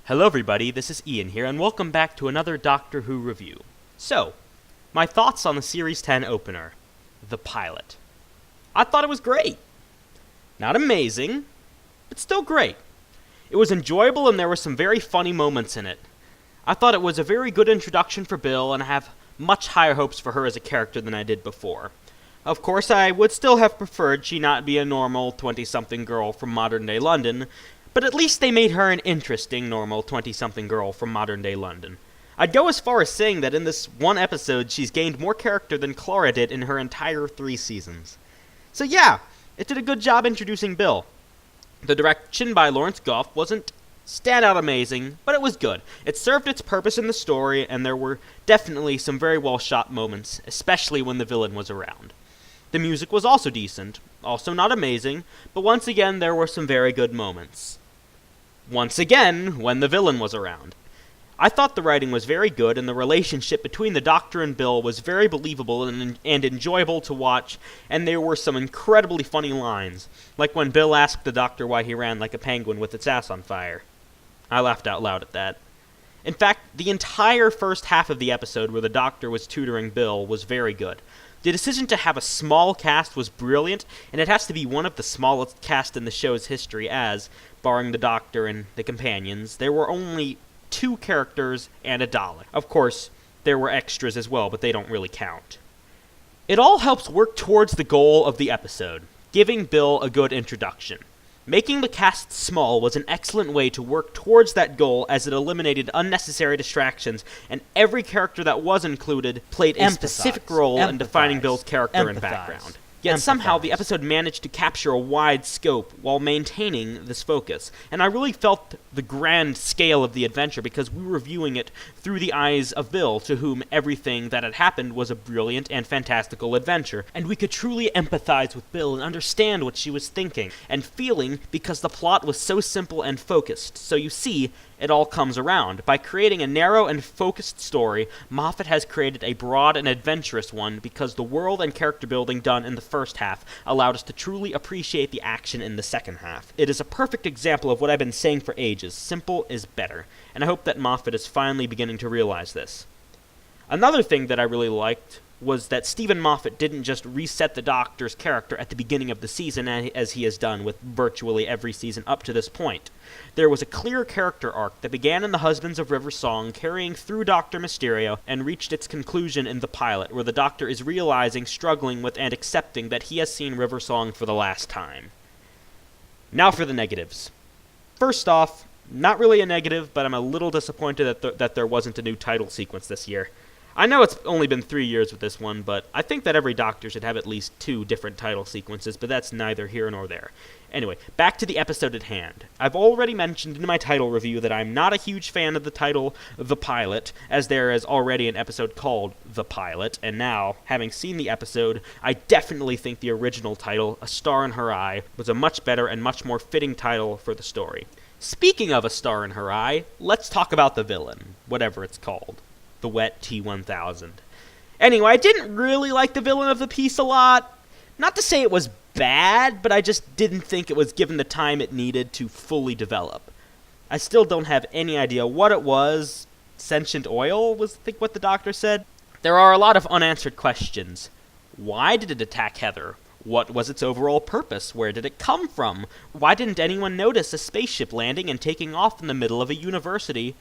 Hello everybody, this is Ian here, and welcome back to another Doctor Who review. So, my thoughts on the Series 10 opener, the pilot. I thought it was great. Not amazing, but still great. It was enjoyable and there were some very funny moments in it. I thought it was a very good introduction for Bill, and I have much higher hopes for her as a character than I did before. Of course, I would still have preferred she not be a normal 20-something girl from modern-day London, but at least they made her an interesting, normal 20-something girl from modern-day London. I'd go as far as saying that in this one episode, she's gained more character than Clara did in her entire 3 seasons. So yeah, it did a good job introducing Bill. The direction by Lawrence Gough wasn't standout amazing, but it was good. It served its purpose in the story, and there were definitely some very well-shot moments, especially when the villain was around. The music was also decent, also not amazing, but once again there were some very good moments. Once again, when the villain was around. I thought the writing was very good, and the relationship between the Doctor and Bill was very believable and enjoyable to watch, and there were some incredibly funny lines, like when Bill asked the Doctor why he ran like a penguin with its ass on fire. I laughed out loud at that. In fact, the entire first half of the episode where the Doctor was tutoring Bill was very good. The decision to have a small cast was brilliant, and it has to be one of the smallest cast in the show's history as, barring the Doctor and the companions, there were only 2 characters and a Dalek. Of course, there were extras as well, but they don't really count. It all helps work towards the goal of the episode, giving Bill a good introduction. Making the cast small was an excellent way to work towards that goal, as it eliminated unnecessary distractions, and every character that was included played a specific role in defining Bill's character and background. Yet somehow the episode managed to capture a wide scope while maintaining this focus, and I really felt the grand scale of the adventure because we were viewing it through the eyes of Bill, to whom everything that had happened was a brilliant and fantastical adventure, and we could truly empathize with Bill and understand what she was thinking and feeling because the plot was so simple and focused. So you see, it all comes around. By creating a narrow and focused story, Moffat has created a broad and adventurous one because the world and character building done in the first half allowed us to truly appreciate the action in the second half. It is a perfect example of what I've been saying for ages: simple is better, and I hope that Moffat is finally beginning to realize this. Another thing that I really liked was that Stephen Moffat didn't just reset the Doctor's character at the beginning of the season as he has done with virtually every season up to this point. There was a clear character arc that began in The Husbands of River Song, carrying through Dr. Mysterio, and reached its conclusion in the pilot, where the Doctor is realizing, struggling with, and accepting that he has seen River Song for the last time. Now for the negatives. First off, not really a negative, but I'm a little disappointed that there wasn't a new title sequence this year. I know it's only been 3 years with this one, but I think that every Doctor should have at least 2 different title sequences, but that's neither here nor there. Anyway, back to the episode at hand. I've already mentioned in my title review that I'm not a huge fan of the title The Pilot, as there is already an episode called The Pilot, and now, having seen the episode, I definitely think the original title, A Star in Her Eye, was a much better and much more fitting title for the story. Speaking of A Star in Her Eye, let's talk about the villain, whatever it's called. The Wet T-1000. Anyway, I didn't really like the villain of the piece a lot. Not to say it was bad, but I just didn't think it was given the time it needed to fully develop. I still don't have any idea what it was. Sentient oil was, I think, what the Doctor said. There are a lot of unanswered questions. Why did it attack Heather? What was its overall purpose? Where did it come from? Why didn't anyone notice a spaceship landing and taking off in the middle of a university?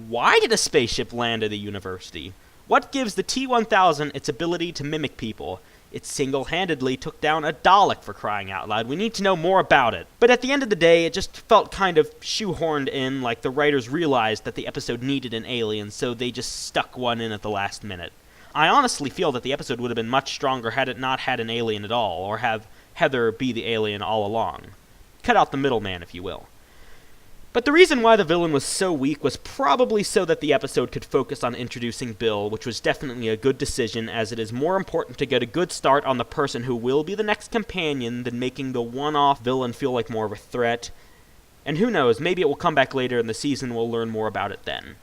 Why did a spaceship land at a university? What gives the T-1000 its ability to mimic people? It single-handedly took down a Dalek, for crying out loud. We need to know more about it. But at the end of the day, it just felt kind of shoehorned in, like the writers realized that the episode needed an alien, so they just stuck one in at the last minute. I honestly feel that the episode would have been much stronger had it not had an alien at all, or have Heather be the alien all along. Cut out the middleman, if you will. But the reason why the villain was so weak was probably so that the episode could focus on introducing Bill, which was definitely a good decision, as it is more important to get a good start on the person who will be the next companion than making the one-off villain feel like more of a threat. And who knows, maybe it will come back later in the season and we'll learn more about it then.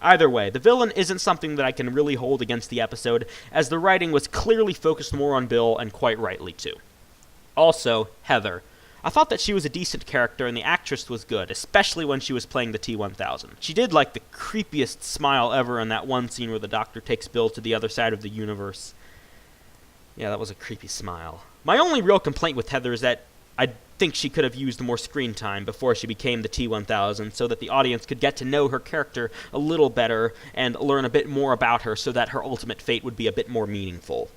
Either way, the villain isn't something that I can really hold against the episode, as the writing was clearly focused more on Bill, and quite rightly too. Also, Heather. I thought that she was a decent character and the actress was good, especially when she was playing the T-1000. She did like the creepiest smile ever in that one scene where the Doctor takes Bill to the other side of the universe. Yeah, that was a creepy smile. My only real complaint with Heather is that I think she could have used more screen time before she became the T-1000 so that the audience could get to know her character a little better and learn a bit more about her so that her ultimate fate would be a bit more meaningful.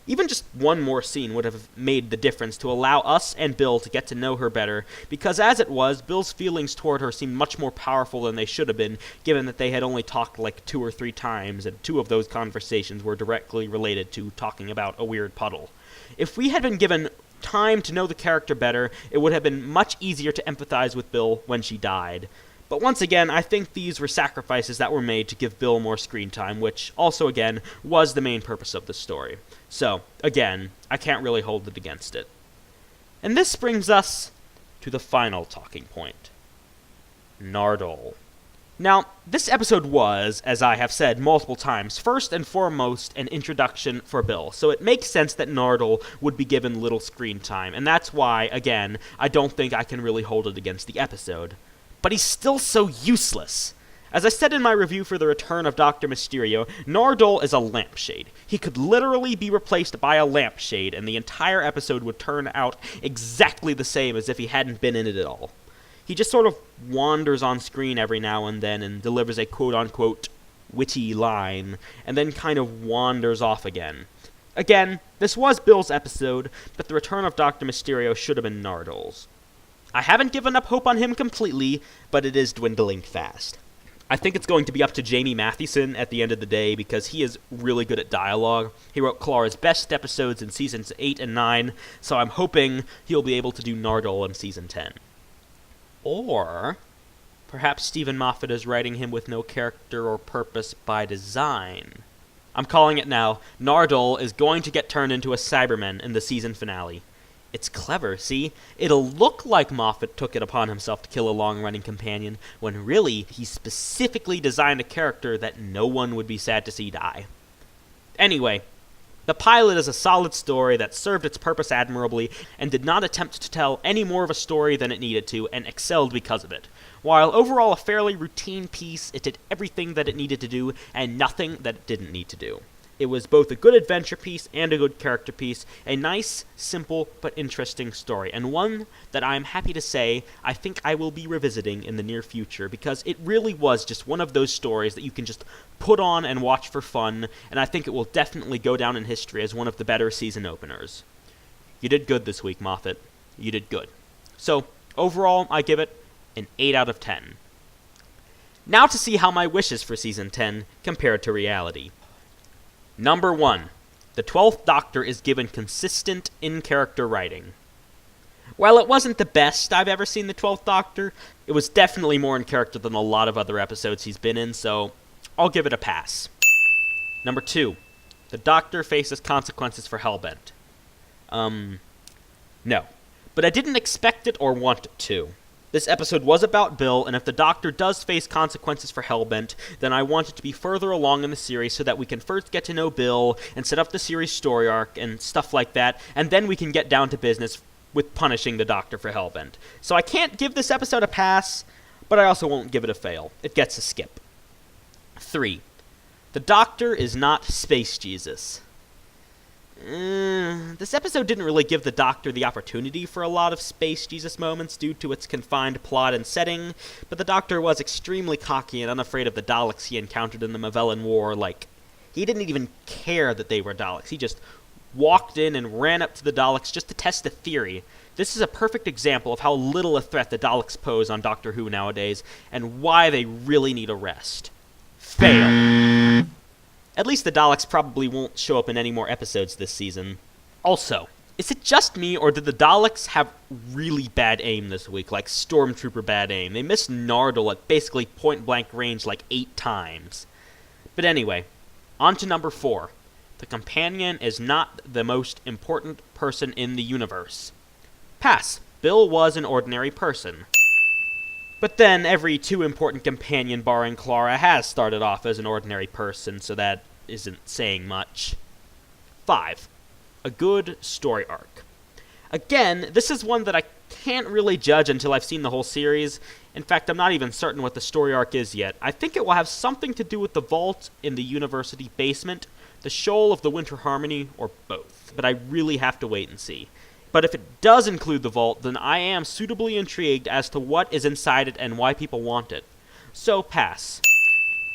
Even just one more scene would have made the difference to allow us and Bill to get to know her better, because as it was, Bill's feelings toward her seemed much more powerful than they should have been, given that they had only talked like 2 or 3 times, and 2 of those conversations were directly related to talking about a weird puddle. If we had been given time to know the character better, it would have been much easier to empathize with Bill when she died. But once again, I think these were sacrifices that were made to give Bill more screen time, which also, again, was the main purpose of the story. So, again, I can't really hold it against it. And this brings us to the final talking point. Nardole. Now, this episode was, as I have said multiple times, first and foremost an introduction for Bill, so it makes sense that Nardole would be given little screen time, and that's why, again, I don't think I can really hold it against the episode. But he's still so useless. As I said in my review for The Return of Dr. Mysterio, Nardole is a lampshade. He could literally be replaced by a lampshade, and the entire episode would turn out exactly the same as if he hadn't been in it at all. He just sort of wanders on screen every now and then and delivers a quote-unquote witty line, and then kind of wanders off again. Again, this was Bill's episode, but The Return of Dr. Mysterio should have been Nardole's. I haven't given up hope on him completely, but it is dwindling fast. I think it's going to be up to Jamie Mathieson at the end of the day, because he is really good at dialogue. He wrote Clara's best episodes in Seasons 8 and 9, so I'm hoping he'll be able to do Nardole in Season 10. Or perhaps Stephen Moffat is writing him with no character or purpose by design. I'm calling it now. Nardole is going to get turned into a Cyberman in the season finale. It's clever, see? It'll look like Moffat took it upon himself to kill a long-running companion, when really, he specifically designed a character that no one would be sad to see die. Anyway, the pilot is a solid story that served its purpose admirably, and did not attempt to tell any more of a story than it needed to, and excelled because of it. While overall a fairly routine piece, it did everything that it needed to do, and nothing that it didn't need to do. It was both a good adventure piece and a good character piece, a nice, simple, but interesting story, and one that I'm happy to say I think I will be revisiting in the near future, because it really was just one of those stories that you can just put on and watch for fun, and I think it will definitely go down in history as one of the better season openers. You did good this week, Moffat. You did good. So, overall, I give it an 8 out of 10. Now to see how my wishes for Season 10 compared to reality. Number 1. The 12th Doctor is given consistent in-character writing. While it wasn't the best I've ever seen the 12th Doctor, it was definitely more in character than a lot of other episodes he's been in, so I'll give it a pass. Number 2. The Doctor faces consequences for Hellbent. No. But I didn't expect it or want it to. This episode was about Bill, and if the Doctor does face consequences for Hellbent, then I want it to be further along in the series so that we can first get to know Bill and set up the series story arc and stuff like that, and then we can get down to business with punishing the Doctor for Hellbent. So I can't give this episode a pass, but I also won't give it a fail. It gets a skip. 3. The Doctor is not Space Jesus. This episode didn't really give the Doctor the opportunity for a lot of Space Jesus moments due to its confined plot and setting, but the Doctor was extremely cocky and unafraid of the Daleks he encountered in the Mavellan War. Like, he didn't even care that they were Daleks. He just walked in and ran up to the Daleks just to test a theory. This is a perfect example of how little a threat the Daleks pose on Doctor Who nowadays, and why they really need a rest. Fail. At least the Daleks probably won't show up in any more episodes this season. Also, is it just me, or did the Daleks have really bad aim this week, like Stormtrooper bad aim? They missed Nardole at basically point-blank range like 8 times. But anyway, on to number 4. The companion is not the most important person in the universe. Pass. Bill was an ordinary person. But then, every too important companion barring Clara has started off as an ordinary person, so that isn't saying much. 5. A good story arc. Again, this is one that I can't really judge until I've seen the whole series. In fact, I'm not even certain what the story arc is yet. I think it will have something to do with the vault in the university basement, the shoal of the Winter Harmony, or both. But I really have to wait and see. But if it does include the vault, then I am suitably intrigued as to what is inside it and why people want it. So, pass.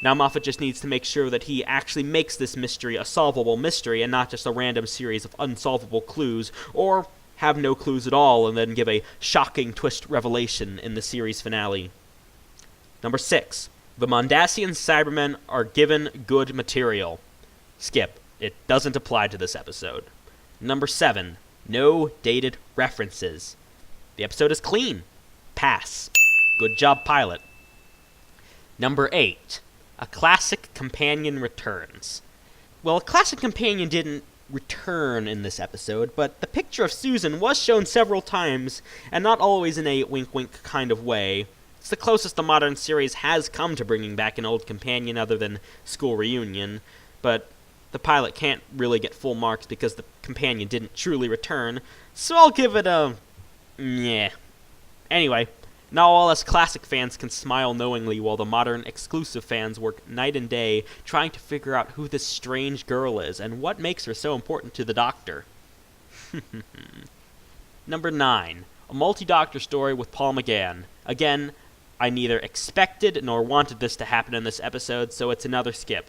Now Moffat just needs to make sure that he actually makes this mystery a solvable mystery and not just a random series of unsolvable clues, or have no clues at all and then give a shocking twist revelation in the series finale. Number 6. The Mondasian Cybermen are given good material. Skip. It doesn't apply to this episode. Number 7. No dated references. The episode is clean. Pass. Good job, pilot. Number 8. A classic companion returns. Well, a classic companion didn't return in this episode, but the picture of Susan was shown several times, and not always in a wink-wink kind of way. It's the closest the modern series has come to bringing back an old companion other than School Reunion, but the pilot can't really get full marks because the companion didn't truly return, so I'll give it a meh. Anyway, now all us classic fans can smile knowingly while the modern exclusive fans work night and day trying to figure out who this strange girl is and what makes her so important to the Doctor. Number 9. A multi-Doctor story with Paul Mcgann. Again, I neither expected nor wanted this to happen in this episode, so it's another skip.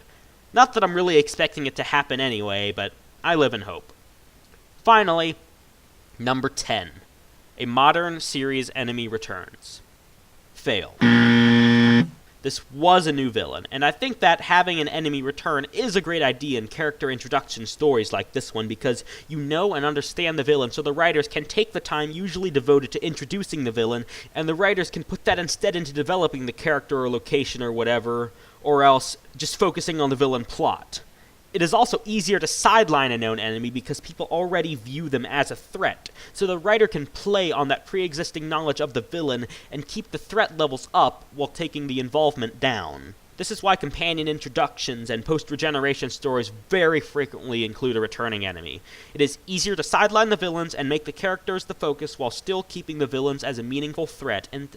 Not that I'm really expecting it to happen anyway, but I live in hope. Finally, number 10. A modern series enemy returns. Fail. This was a new villain, and I think that having an enemy return is a great idea in character introduction stories like this one because you know and understand the villain, so the writers can take the time usually devoted to introducing the villain, and the writers can put that instead into developing the character or location or whatever, or else just focusing on the villain plot. It is also easier to sideline a known enemy because people already view them as a threat, so the writer can play on that pre-existing knowledge of the villain and keep the threat levels up while taking the involvement down. This is why companion introductions and post-regeneration stories very frequently include a returning enemy. It is easier to sideline the villains and make the characters the focus while still keeping the villains as a meaningful threat, and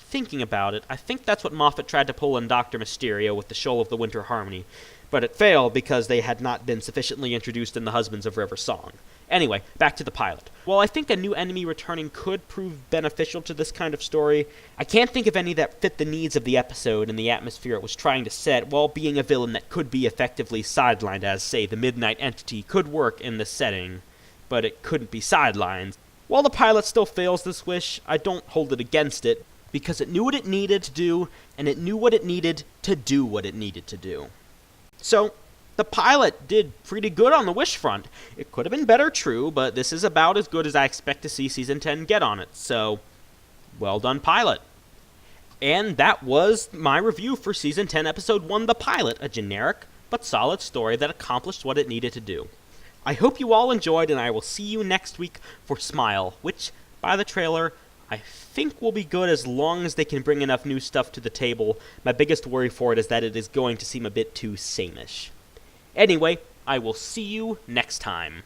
thinking about it, I think that's what Moffat tried to pull in Dr. Mysterio with the Shoal of the Winter Harmony, but it failed because they had not been sufficiently introduced in the Husbands of River song. Anyway, back to the pilot. While I think a new enemy returning could prove beneficial to this kind of story, I can't think of any that fit the needs of the episode and the atmosphere it was trying to set, while being a villain that could be effectively sidelined as, say, the Midnight Entity could work in this setting, but it couldn't be sidelined. While the pilot still fails this wish, I don't hold it against it, because it knew what it needed to do, and it knew what it needed to do what it needed to do. So, the pilot did pretty good on the wish front. It could have been better, true, but this is about as good as I expect to see Season 10 get on it, so well done, pilot. And that was my review for Season 10, Episode 1, The Pilot, a generic but solid story that accomplished what it needed to do. I hope you all enjoyed, and I will see you next week for Smile, which, by the trailer, I think will be good as long as they can bring enough new stuff to the table. My biggest worry for it is that it is going to seem a bit too same-ish. Anyway, I will see you next time.